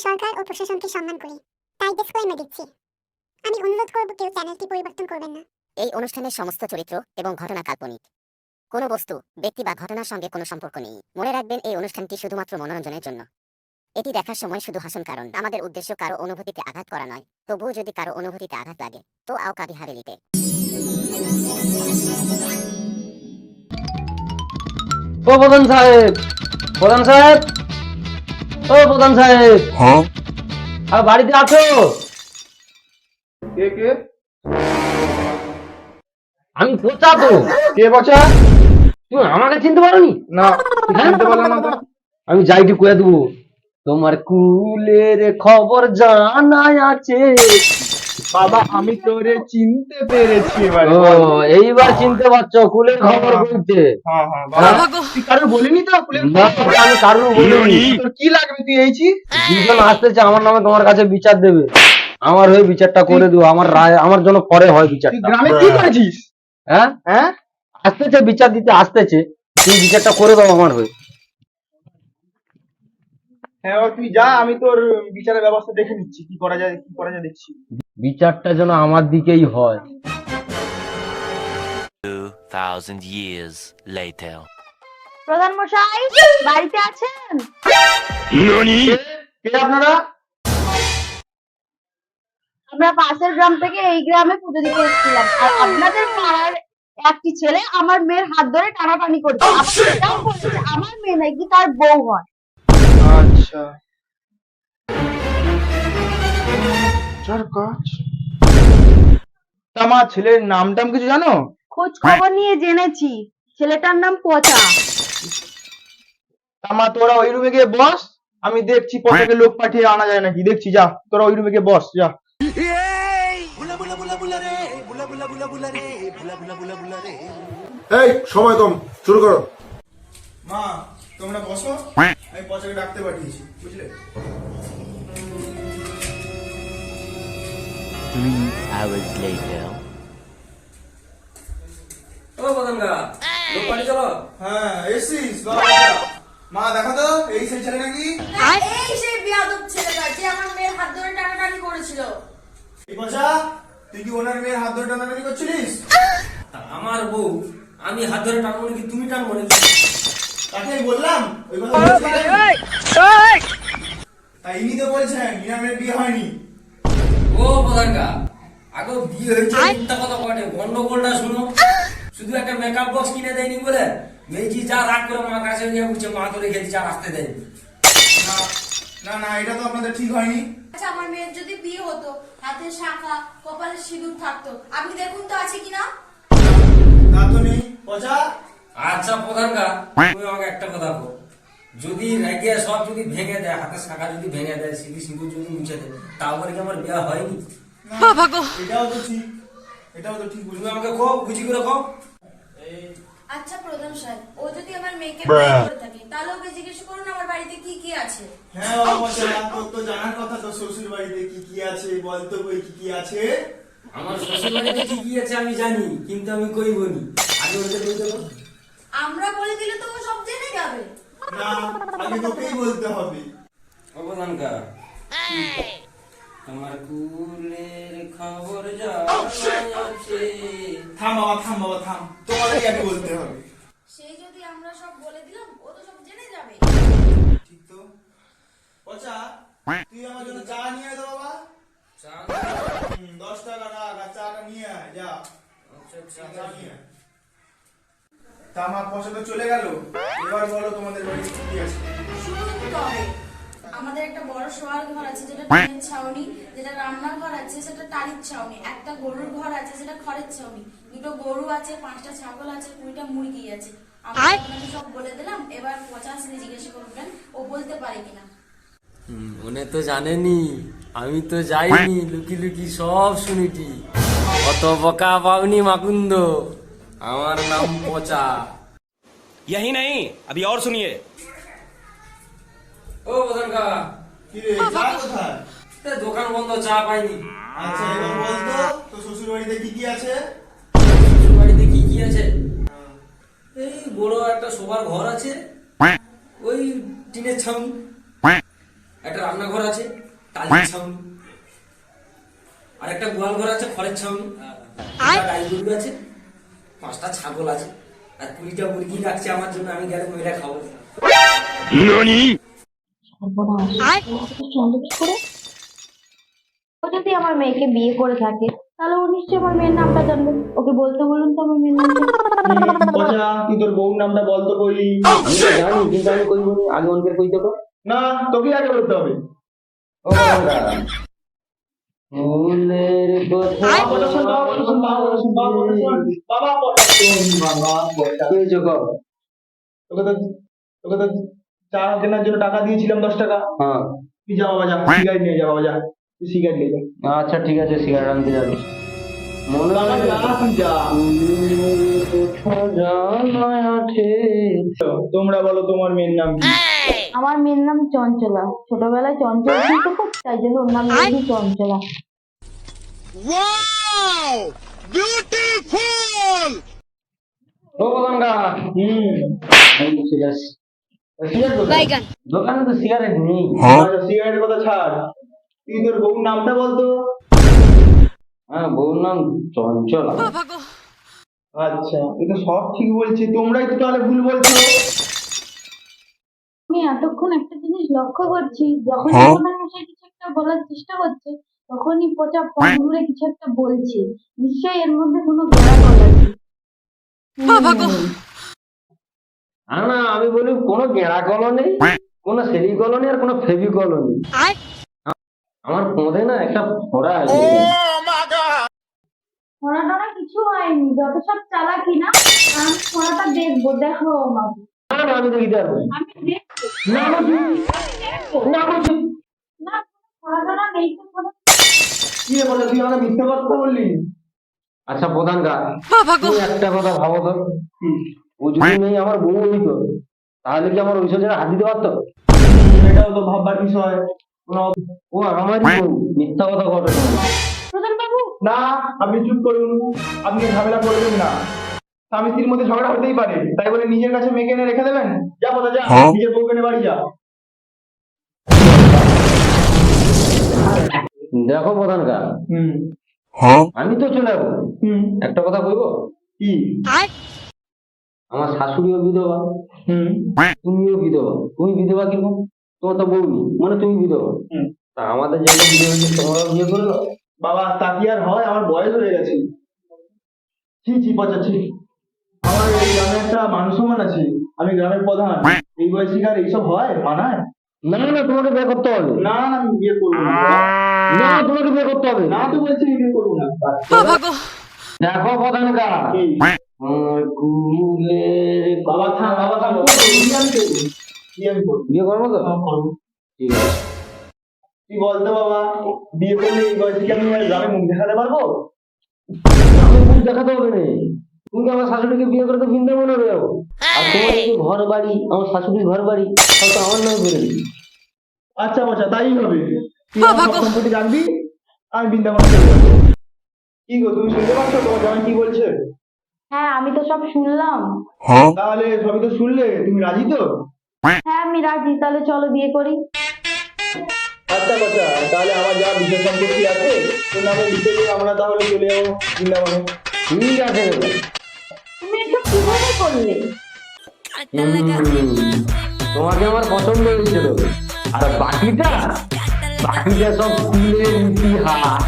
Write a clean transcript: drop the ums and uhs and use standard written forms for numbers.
সরকার ও প্রশাসনকে সম্মান করি, তাই ডিসক্লেইমার দিচ্ছি। আমি অনুরোধ করব কেউ চ্যানেলটি পরিবর্তন করবেন না। এই অনুষ্ঠানের সমস্ত চরিত্র এবং ঘটনা কাল্পনিক। কোনো বস্তু, ব্যক্তি বা ঘটনার সঙ্গে কোনো সম্পর্ক নেই। মনে রাখবেন, এই অনুষ্ঠানটি শুধুমাত্র মনোরঞ্জনের জন্য। এটি দেখার সময় শুধু হাসুন, কারণ আমাদের উদ্দেশ্য কারো অনুভূতিতে আঘাত করা নয়। তবুও যদি কারো অনুভূতিতে আঘাত লাগে তো আও কাভি হাভেলিতে। ও প্রধান সাহেব, প্রধান সাহেব, ও প্রধান সাহেব, হ্যাঁ, আর বাড়িতে আছো? কে কে আমি পচা তো। কে বচা? তুমি আমাকে চিনতে পারোনি? না, চিনতে পারলাম না তো। আমি যাইটি কয়ে দেবো, তোমার কুলের খবর জানাই আছে। বাবা, আমি তোরে চিনতে পেরেছি এবারে। ও, এইবার চিনতে পারছো কুলের খবর বলতে? হ্যাঁ হ্যাঁ বাবা, তুই কারো বলিনি তো কুলের না, খবর? আমি কারণ বলিনি। তোর কি লাগবে তুই এইছি? দুজন আসতেছে আমার নামে, তোমার কাছে বিচার দেবে। আমার হয়ে বিচারটা করে দিও, আমার রায় আমার জন্য পরে হয় তুই বিচারটা। গ্রামে কি করেছিস? হ্যাঁ, হ্যাঁ, আসতেছে বিচার দিতে আসতেছে, তুমি বিচারটা করে দাও আমার হয়ে। হ্যাঁ বাবা, তুই যা, আমি তোর বিচারের ব্যবস্থা দেখে নিচ্ছি, কি করা যায় দেখছি। বিচারটা যেন আমার দিকেই হয়। 2000 years later. প্রধান মশাই বাড়িতে আছেন? কে আপনারা? আমরা পাশের গ্রাম থেকে এই গ্রামে পুজো দিতে এসেছিলাম, আর আপনাদের পাড়ার একটি ছেলে আমার মেয়ের হাত ধরে টানাটানি করছে। আবার এটাও বলছে আমার মেয়ে নাকি তার বউ হয়। আচ্ছা, চার কাজ। তা আমার ছেলের নামটাম কিছু জানো? খোঁজ খবর নিয়ে জেনেছি ছেলেটার নাম পচা। তা মা, তোরা ওই রুমে গিয়ে বস, আমি দেখছি পচাকে লোক পাঠিয়ে আনা যায় নাকি, দেখছি। যা, তোরা ওই রুমে গিয়ে বস, যা। এই সময় কম, শুরু করো। মা, তোমরা বসো, আমি পচাকে ডাকতে পাঠিয়েছি, বুঝলে? 3 hours later. ও প্রধানগা, লোক পাঠিয়ে চলো। হ্যাঁ, এসিস বাবা। মা দেখো তো, এই সেই ছেলে নাকি? এই সেই বিয়াদব ছেলেটা যে আমার মেয়ের হাত ধরে টানাটানি করেছিল। এই পচা, তুই কি ওনার মেয়ের হাত ধরে টানাটানি করছিলিস? আমার বউ, আমি হাত ধরে টানবো নাকি তুমি টানবো নাকি? তাকে আমি বললাম ওই কথা বলছিলেন? তাই ইনি তো বলছেন ইনার মেয়ের বিয়ে হয়নি। ও প্রধানগা, আগে বিয়ে হয়েছে মিথ্যা কথা বলে, গন্ডগোলটা শুনো। শুধু একটা মেকআপ বক্স কিনে দেয়নি বলে মেয়েজি যা রাগ করে মা কাছে গিয়ে বলছে মা তো রেখে দিচ্ছে, আর আসতে দেয়নি। না না না, এটা তো আপনাদের ঠিক হয়নি। আচ্ছা, আমার মেয়ের যদি বিয়ে হতো, হাতে শাঁখা, কপালে সিঁদুর থাকতো, আপনি দেখুন তো আছে কিনা। তা তো নেই। পচা, আচ্ছা প্রধানগা, তুমি আমাকে একটা কথা বলো, যদি রেগে সব যদি ভেঙে দেয়, হাতের শাখা যদি ভেঙে দেয়, সিঁদুর সিঁদুর যদি মুছে দেয়, তারপরে কি আমার বিয়ে হয়নি? এটাও তো ঠিক, এটাও তো ঠিক তুমি বুঝলাম। আমাকে খুব বুঝি করে খুব। আচ্ছা প্রধান সাহেব, ও যদি আমার মেয়েকে বিয়ে করে থাকে, তাহলে ওকে জিজ্ঞেস করুন আমার বাড়িতে কি কি আছে। হ্যাঁ বাবা পচা, তোর তো জানার কথা, তো শ্বশুর বাড়িতে কি কি আছে বলতো, কই কি কি আছে? আমার শ্বশুর বাড়িতে কি কি আছে আমি জানি, কিন্তু আমি কই বলি আগে ওদের বলতে পারো। আমরা বলে দিলে তো ও সব জেনে যাবে। না, আগে তোকেই বলতে হবে। অবদানকা, তোমার কুলের খবর যা আছে। থাম বাবা, থাম বাবা, থাম, তোমাদেরই আগে বলতে হবে। সেই যদি আমরা সব বলে দিলাম, ও তো সব জেনে যাবে। ঠিক তো। পচা, তুই আমার জন্য চা নিয়ে আয় তো বাবা। চা 10 টাকা রাখ, আর চাটা নিয়ে আয়, যা। আচ্ছা চা নিয়ে আয়। তা আমার পয়সা তো চলে গেল, এবার বলো তোমাদের বাড়িতে কি কি আছে? শুনুন তবে, আমাদের একটা বড় শোয়ার ঘর আছে যেটা টিনের ছাউনি, যেটা রান্নার ঘর আছে সেটা টালির ছাউনি, একটা গরুর ঘর আছে সেটা খড়ের ছাউনি, দুটো গরু আছে, 5টা ছাগল আছে, 20টা মুরগি আছে। আমরা আপনাকে সব বলে দিলাম, এবার 50 জিজ্ঞেস করবেন ও বলতে পারে কিনা। মনে তো জানেনি, আমি তো যাইনি, লুকি লুকি সব শুনিটি। কত বকা পাওনি মাকুন্দ, আমার নাম পচা। यही नहीं, अभी और सुनिए। ও প্রধানকা, কি রে, চা কোথায়? দোকান বন্ধ, চা পাইনি। আচ্ছা, এবার বলতো তো শ্বশুর বাড়িতে কি কি আছে? শ্বশুর বাড়িতে কি কি আছে? এই বড় একটা শোবার ঘর আছে, ওই টিনের ছাউনি, একটা রান্নাঘর আছে টালির ছাউনি, আর একটা গোয়াল ঘর আছে খড়ের ছাউনি, দুটা গাই গরু আছে, 5টা ছাগল আছে, আর 20টা মুরগি রাখছে আমার জন্য, আমি গেলে মেয়েরা খাবো। ও যদি আমার মেয়েকে বিয়ে করে থাকে তাহলে ও নিশ্চয়ই আমার মেয়ের নামটা জানবে। ওকে বলতে বলুন তো আমার মেয়ের নামটা। পচা তুই তোর বউর নামটা বলতো কই। আমি তো জানি কিন্তু আমি কইব না, আগে অনেকের কই দেবো। না তোকে আগে বলতে হবে। ও বাবা, ফুলের কথা বাবা শোন, বাবা শোন, বাবা শোন, বাবা শোন, বাবা পচা শোন, বাবা পচা। কি হয়েছে গো? তোকে তো চা কেনার জন্য টাকা দিয়েছিলাম 10 টাকা। হ্যাঁ, তুই যা বাবা, যা সিগারেট নিয়ে যা বাবা, যা তুই সিগারেট নিয়ে যা। আচ্ছা ঠিক আছে, সিগারেট আনতে যাবি। মনে বাবা যা, তুই যা। তোমরা বলো তোমার মেয়ের নাম কি? আমার মেয়ের নাম চঞ্চলা। ছোটবেলায় চঞ্চল ছিল তো খুব, তাই জন্য ওর নাম রেখেছি চঞ্চলা। ও বাবা, দোকানে তো সিগারেট নেই। আচ্ছা সিগারেটের কথা ছাড়, তুই তোর বউর নামটা বলতো। হ্যাঁ, বউর নাম চঞ্চলা। আচ্ছা এটা সব ঠিক বলছি, তোমরাই তো তাহলে ভুল বলছো। আমি এতক্ষণ একটা জিনিস লক্ষ্য করছি, যখন মশাই কিছু একটা বলার চেষ্টা করছে তখনই পচা ফোন ঘুরে কিছু একটা বলছে। নিশ্চয়ই এর মধ্যে কোনো গন্ডগোল আছে। না, আমি বলি কোনো গেঁড়া কলও নেই, কোনো সেরি কলও নেই, আর কোনো ফেবি কলও নেই। আমার পদে না একটা ফোড়া আছে। ফোনাটা কিছু হয়নি, যত সব চালাকি না। আমি ফোনাটা দেখবো, দেখো আমাকে। না না, আমি দেখিতে পারবো না। আমি দেখবো। না বলছি, না বলছি। না, ফোনাটা নেই তো ফোনা। কি রে বলে তুই আমাকে মিথ্যা কথা বললি? আচ্ছা প্রধান গা, তুমি একটা কথা ভাবো তো, ও যদি নেই আমার বউ হইতো, তাহলে কি আমার ওই জায়গায় হাত দিতে পারতো? এটাও তো ভাববার বিষয়। ও আমারই বউ, মিথ্যা কথা ঘটে। প্রধান বাবু, না আপনি চুপ করুন, আপনি ঝামেলা করবেন না। স্বামী স্ত্রীর মধ্যে ঝগড়া হতেই পারে, তাই বলে নিজের কাছে মেয়েকে এনে রেখে দেবেন? যা বলে যা, নিজের বউকে নিয়ে বাড়ি যা। দেখো প্রধান গা, আমি তো চলে যাবো, একটা কথা কইবো কি? আমার শাশুড়িও বিধবা, তুমিও বিধবা। তুমি বিধবা কিরকম? তোমার তো বউ নেই, মানে তুমি বিধবা। তা আমাদের যেটা বিয়ে হয়েছে তোমরা বিয়ে করলো। বাবা তা কি আর হয়, আমার বয়স হয়ে গেছে। ছি ছি পচা ছি। আমার এই গ্রামে একটা মান সম্মান আছে, আমি গ্রামের প্রধান। এই বয়সী কার এইসব হয়, মানায়? না না, তোমাকে বিয়ে করতে হবে। না না আমি বিয়ে করবো না। না, তোমাকে বিয়ে করতে হবে। না তো বলছি আমি বিয়ে করবো না। দেখো প্রধান গা, কি? কুলের বাবা থাম, বাবা থাম, বিয়ে আমি করবো, বিয়ে আমি করবো। বিয়ে করবো তো? হ্যাঁ, করবো। ঠিক আছে। তুই বলতো বাবা, বিয়ে করলে এই বয়সে আমি আর গ্রামে মুখ দেখাতে পারবো? আমার মুখ দেখাতে হবে না, তুমি আমার শাশুড়িকে বিয়ে করে তো বৃন্দাবনে হয়ে যাবো। আর তোমার এই যে ঘর বাড়ি, আমার শাশুড়ির ঘর বাড়ি, সব তো আমার নামে করে দিবি। আচ্ছা বাচ্চা তাই হবে, তুই আমার সব সম্পত্তি রাখবি, আমি বৃন্দাবনে চলে যাবো। কি গো তুমি শুনতে পাচ্ছ তোমার জামাই কি বলছে? হ্যাঁ আমি তো সব শুনলাম। তাহলে সবই তো শুনলে, তুমি রাজি তো? হ্যাঁ আমি রাজি, তাহলে চলো বিয়ে করি। আচ্ছা বাচ্চা, তাহলে আমার যা বিশেষ সম্পত্তি আছে তোর নামে লিখে দিয়ে আমরা তাহলে চলে যাবো বৃন্দাবনে। ঠিক আছে। তুমি এটা কিভাবে করলে? তোমাকে আমার পছন্দ হয়েছিল, আর বাকিটা সব কুলের ইতিহাস।